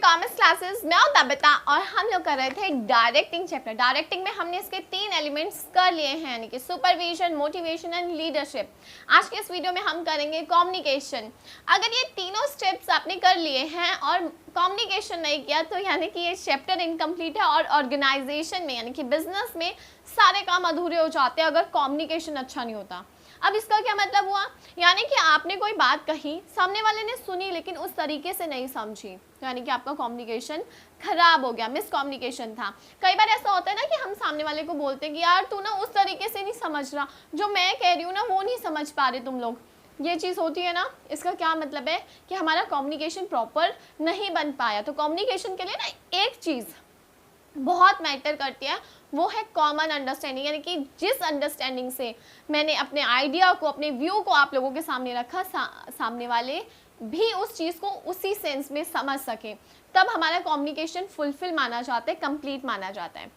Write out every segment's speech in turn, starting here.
Commerce classes में और Tabitha और हम लोग कर रहे थे डायरेक्टिंग चैप्टर। डायरेक्टिंग में हमने इसके 3 एलिमेंट्स कर लिए हैं, यानी कि सुपरविजन, मोटिवेशन एंड लीडरशिप। आज के इस वीडियो में हम करेंगे कम्युनिकेशन। अगर ये तीनों स्टेप्स आपने कर लिए हैं और कम्युनिकेशन नहीं किया तो यानी कि ये चैप्टर इनकम्प्लीट है। और ऑर्गेनाइजेशन में यानी कि बिजनेस में सारे काम अधूरे हो जाते हैं अगर कम्युनिकेशन अच्छा नहीं होता। अब इसका क्या मतलब हुआ, यानी कि आपने कोई बात कही, सामने वाले ने सुनी लेकिन उस तरीके से नहीं समझी, यानी कि आपका कम्युनिकेशन खराब हो गया, मिसकम्युनिकेशन था। कई बार ऐसा होता है ना कि हम सामने वाले को बोलते हैं कि यार तू ना उस तरीके से नहीं समझ रहा, जो मैं कह रही हूँ ना वो नहीं समझ पा रहे तुम लोग। ये चीज़ होती है ना, इसका क्या मतलब है कि हमारा कम्युनिकेशन प्रॉपर नहीं बन पाया। तो कम्युनिकेशन के लिए ना एक चीज़ बहुत मैटर करती है, वो है कॉमन अंडरस्टैंडिंग, यानी कि जिस अंडरस्टैंडिंग से मैंने अपने आइडिया को, अपने व्यू को आप लोगों के सामने रखा, सामने वाले भी उस चीज़ को उसी सेंस में समझ सके, तब हमारा कम्युनिकेशन फुलफिल माना जाता है, कंप्लीट माना जाता है।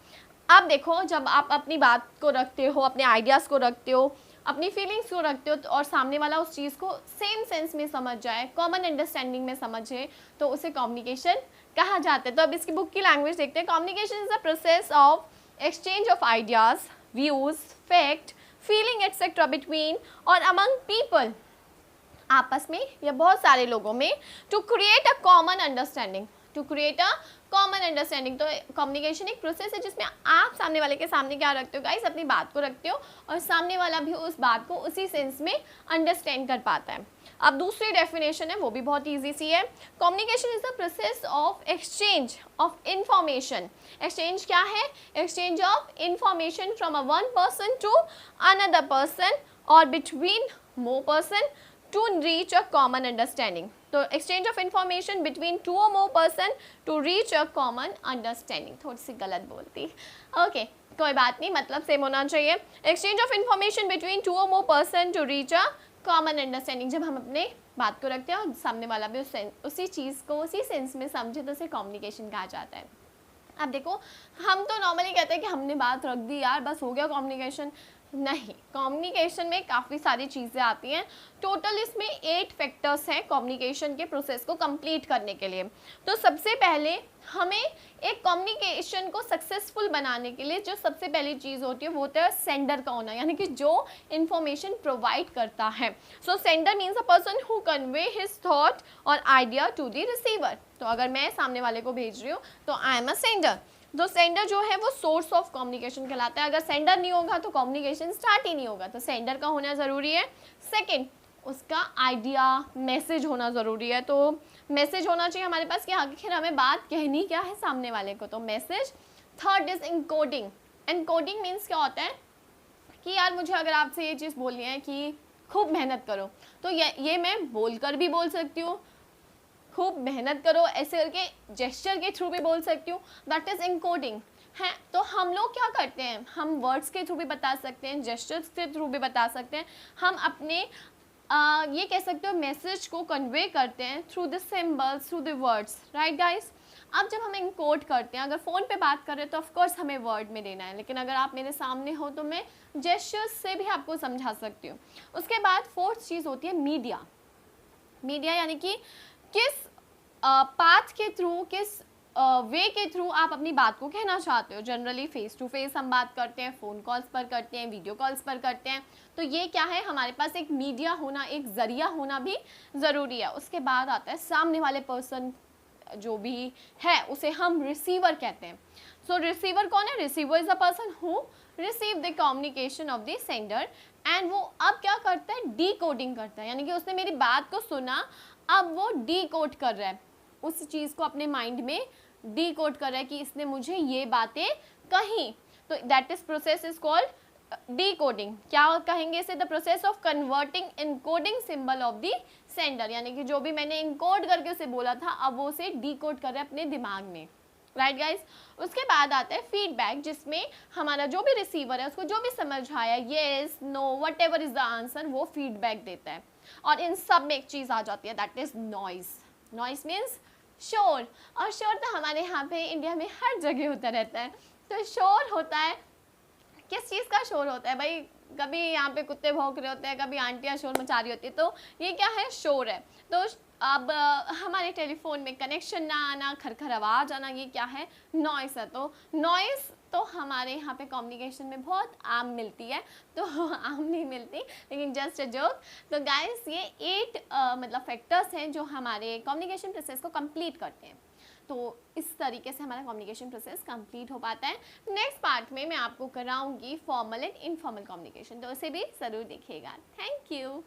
अब देखो, जब आप अपनी बात को रखते हो, अपने आइडियाज़ को रखते हो, अपनी फीलिंग्स को रखते हो और सामने वाला उस चीज़ को सेम सेंस में समझ जाए, कॉमन अंडरस्टैंडिंग में समझे, तो उसे कम्युनिकेशन कहा जाता है। तो अब इसकी बुक की लैंग्वेज देखते हैं। Communication is the process of exchange of ideas, views, fact, feeling etc. between और among people, आपस में या बहुत सारे लोगों में, to create a common understanding, to create a common understanding. तो कम्युनिकेशन एक प्रोसेस है जिसमें आप सामने वाले के सामने क्या रखते हो गाइस, अपनी बात को रखते हो और सामने वाला भी उस बात को उसी सेंस में अंडरस्टैंड कर पाता है। अब दूसरी डेफिनेशन है, वो भी बहुत इजी सी है। Communication is the process of exchange of information. Exchange क्या है? Exchange of information from a one person to another person और between more person to reach a common understanding. तो exchange of information between two or more person to reach a common understanding. थोड़ी सी गलत बोलती, okay कोई बात नहीं, मतलब same होना चाहिए। exchange of information between two or more person to reach a common understanding। जब हम अपने बात को रखते हैं और सामने वाला भी उसी चीज़ को उसी सेंस में समझे तो उसे कम्युनिकेशन कहा जाता है। अब देखो, हम तो नॉर्मली कहते हैं कि हमने बात रख दी यार, बस हो गया कम्युनिकेशन। नहीं, कम्युनिकेशन में काफ़ी सारी चीज़ें आती हैं। टोटल इसमें 8 फैक्टर्स हैं कम्युनिकेशन के प्रोसेस को कंप्लीट करने के लिए। तो सबसे पहले हमें एक कम्युनिकेशन को सक्सेसफुल बनाने के लिए जो सबसे पहली चीज़ होती है वो होता है सेंडर का होना, यानी कि जो इन्फॉर्मेशन प्रोवाइड करता है। So sender means a person who convey his thought और आइडिया टू द रिसीवर। तो अगर मैं सामने वाले को भेज रही हूँ तो आई एम अ सेंडर। तो सेंडर जो है वो सोर्स ऑफ कम्युनिकेशन कहलाता है। अगर सेंडर नहीं होगा तो कम्युनिकेशन स्टार्ट ही नहीं होगा, तो सेंडर का होना ज़रूरी है। सेकंड, उसका आइडिया, मैसेज होना ज़रूरी है। तो मैसेज होना चाहिए हमारे पास कि आखिर हमें बात कहनी क्या है सामने वाले को, तो message. Third is encoding. Encoding means क्या होता है कि यार मुझे अगर आपसे ये चीज़ बोलनी है कि खूब मेहनत करो, तो ये मैं बोलकर भी बोल सकती हूँ, खूब मेहनत करो ऐसे करके जेस्चर के थ्रू भी बोल सकती हूँ, दैट इज इनकोडिंग है। तो हम लोग क्या करते हैं, हम वर्ड्स के थ्रू भी बता सकते हैं, जेस्चर्स के थ्रू भी बता सकते हैं, हम अपने ये कह सकते हो मैसेज को कन्वे करते हैं through the symbols, through the words, right guys. अब जब हम इनकोड करते हैं, अगर फ़ोन पे बात कर रहे हैं तो ऑफकोर्स हमें वर्ड में देना है, लेकिन अगर आप मेरे सामने हो तो मैं जेस्चर्स से भी आपको समझा सकती हूँ। उसके बाद फोर्थ चीज़ होती है मीडिया। मीडिया यानी कि किस पाथ के थ्रू, किस वे के थ्रू आप अपनी बात को कहना चाहते हो। जनरली फेस टू फेस हम बात करते हैं, फ़ोन कॉल्स पर करते हैं, वीडियो कॉल्स पर करते हैं। तो ये क्या है, हमारे पास एक मीडिया होना, एक ज़रिया होना भी ज़रूरी है। उसके बाद आता है सामने वाले पर्सन जो भी है उसे हम रिसीवर कहते हैं। सो रिसीवर कौन है? Receiver is a person who receive the communication of the sender and वो अब क्या करता है, डी कोडिंग करता है, यानी कि उसने मेरी बात को सुना, अब वो डी कोड कर रहा है, उस चीज़ को अपने माइंड में डी कोड कर रहा है कि इसने मुझे ये बातें कही। तो that is process is called D coding. क्या कहेंगे इसे? The process of converting encoding symbol of the sender, यानी कि जो भी मैंने इनकोड करके उसे बोला था अब वो उसे डी कोड कर रहा है अपने दिमाग में, राइट गाइज। उसके बाद आता है फीडबैक, जिसमें हमारा जो भी रिसीवर है उसको जो भी समझ आया, yes, no, whatever is the answer, वो फीडबैक देता है। और इन सब में एक चीज़ आ जाती है, that is noise. Noise means शोर, और शोर तो हमारे यहाँ पे इंडिया में हर जगह होता रहता है। तो शोर होता है, किस चीज़ का शोर होता है भाई? कभी यहाँ पे कुत्ते भौंक रहे होते हैं, कभी आंटियाँ शोर मचा रही होती है, तो ये क्या है? शोर है। तो अब हमारे टेलीफोन में कनेक्शन ना आना, खरखर आवाज़ आना, ये क्या है? नॉइस है। तो नॉइस तो हमारे यहाँ पे कम्युनिकेशन में बहुत आम मिलती है, तो आम नहीं मिलती, लेकिन जस्ट अ जोक। तो गाइस ये 8 मतलब फैक्टर्स हैं जो हमारे कम्युनिकेशन प्रोसेस को कंप्लीट करते हैं। तो इस तरीके से हमारा कम्युनिकेशन प्रोसेस कंप्लीट हो पाता है। नेक्स्ट पार्ट में मैं आपको कराऊंगी फॉर्मल एंड इनफॉर्मल कम्युनिकेशन, तो उसे भी ज़रूर देखिएगा। Thank you.